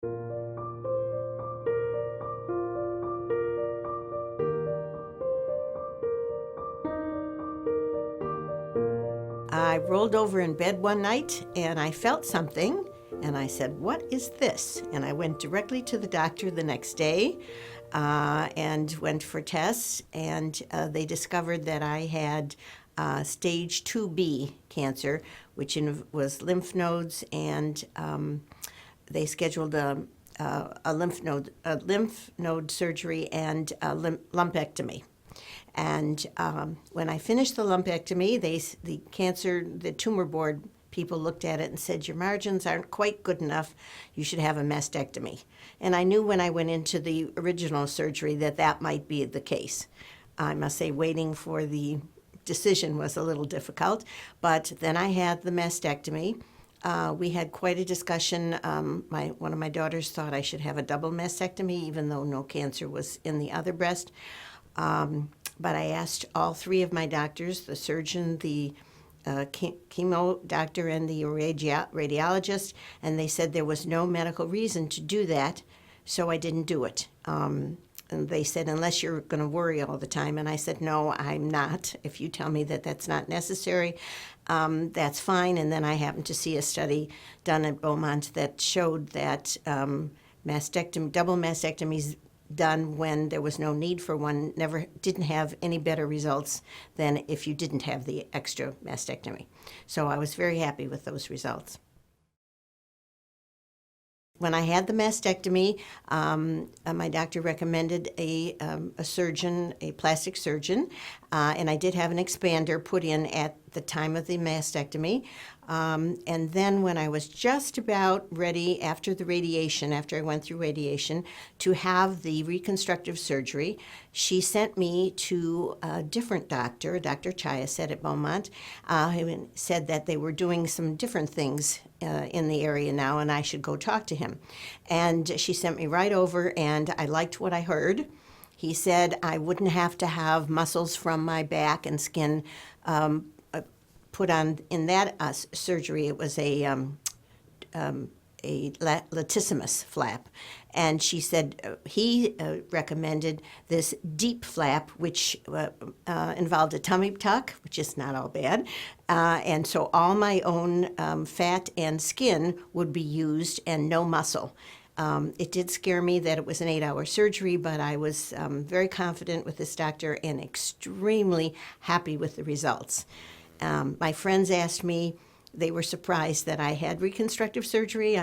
I rolled over in bed one night and I felt something, and I said, "What is this?" And I went directly to the doctor the next day and went for tests, and they discovered that I had stage 2B cancer, which was lymph nodes, and they scheduled a lymph node surgery and a lumpectomy. And when I finished the lumpectomy, the tumor board people looked at it and said, "Your margins aren't quite good enough. You should have a mastectomy." And I knew when I went into the original surgery that that might be the case. I must say, waiting for the decision was a little difficult, but then I had the mastectomy. We had quite a discussion. One of my daughters thought I should have a double mastectomy, even though no cancer was in the other breast. But I asked all three of my doctors, the surgeon, the chemo doctor, and the radiologist, and they said there was no medical reason to do that, so I didn't do it. And they said, "Unless you're going to worry all the time." And I said, "No, I'm not. If you tell me that that's not necessary, that's fine." And then I happened to see a study done at Beaumont that showed that double mastectomies done when there was no need for one didn't have any better results than if you didn't have the extra mastectomy. So I was very happy with those results. When I had the mastectomy, my doctor recommended a surgeon, a plastic surgeon, and I did have an expander put in at the time of the mastectomy. And then when I was just about ready after I went through radiation, to have the reconstructive surgery, she sent me to a different doctor, Dr. Chaya said at Beaumont, who said that they were doing some different things in the area now, and I should go talk to him. And she sent me right over, and I liked what I heard. He said I wouldn't have to have muscles from my back and skin put on in that surgery. It was a latissimus flap. And she said he recommended this deep flap, which involved a tummy tuck, which is not all bad. And so all my own fat and skin would be used and no muscle. It did scare me that it was an 8-hour surgery, but I was very confident with this doctor and extremely happy with the results. My friends asked me, they were surprised that I had reconstructive surgery.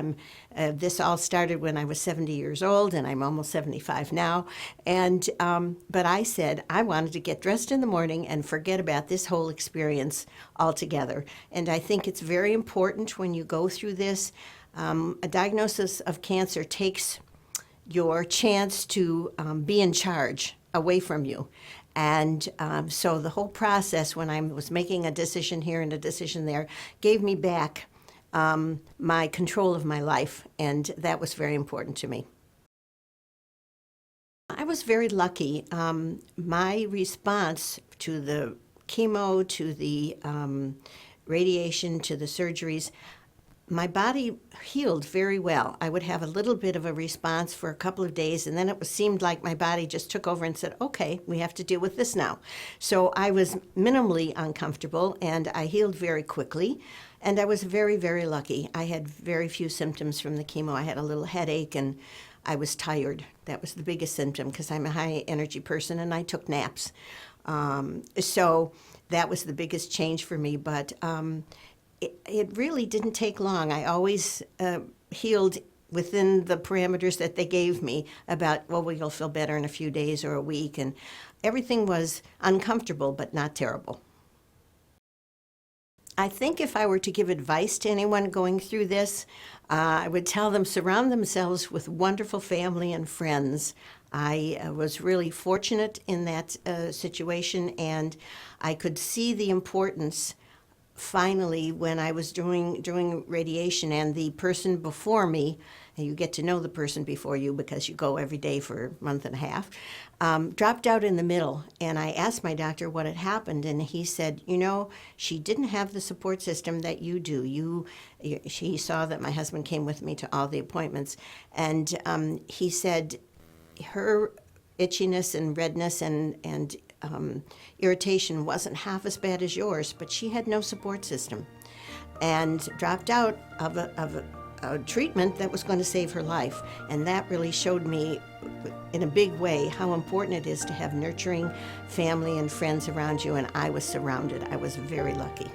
This all started when I was 70 years old, and I'm almost 75 now. But I said I wanted to get dressed in the morning and forget about this whole experience altogether. And I think it's very important when you go through this. A diagnosis of cancer takes your chance to be in charge away from you. And so the whole process, when I was making a decision here and a decision there, gave me back my control of my life, and that was very important to me. I was very lucky. My response to the chemo, to the radiation, to the surgeries, my body healed very well. I would have a little bit of a response for a couple of days, and then it seemed like my body just took over and said, "Okay, we have to deal with this now." So I was minimally uncomfortable, and I healed very quickly, and I was very, very lucky. I had very few symptoms from the chemo. I had a little headache, and I was tired. That was the biggest symptom, because I'm a high-energy person, and I took naps. So that was the biggest change for me, but it really didn't take long. I always healed within the parameters that they gave me about, well, you'll feel better in a few days or a week, and everything was uncomfortable but not terrible. I think if I were to give advice to anyone going through this, I would tell them surround themselves with wonderful family and friends. I was really fortunate in that situation, and I could see the importance finally, when I was doing radiation, and the person before me, and you get to know the person before you because you go every day for a month and a half, dropped out in the middle. And I asked my doctor what had happened, and he said, she didn't have the support system that you do. She saw that my husband came with me to all the appointments, and he said her itchiness and redness and irritation wasn't half as bad as yours, but she had no support system and dropped out of a treatment that was going to save her life. And that really showed me in a big way how important it is to have nurturing family and friends around you, and I was surrounded. I was very lucky.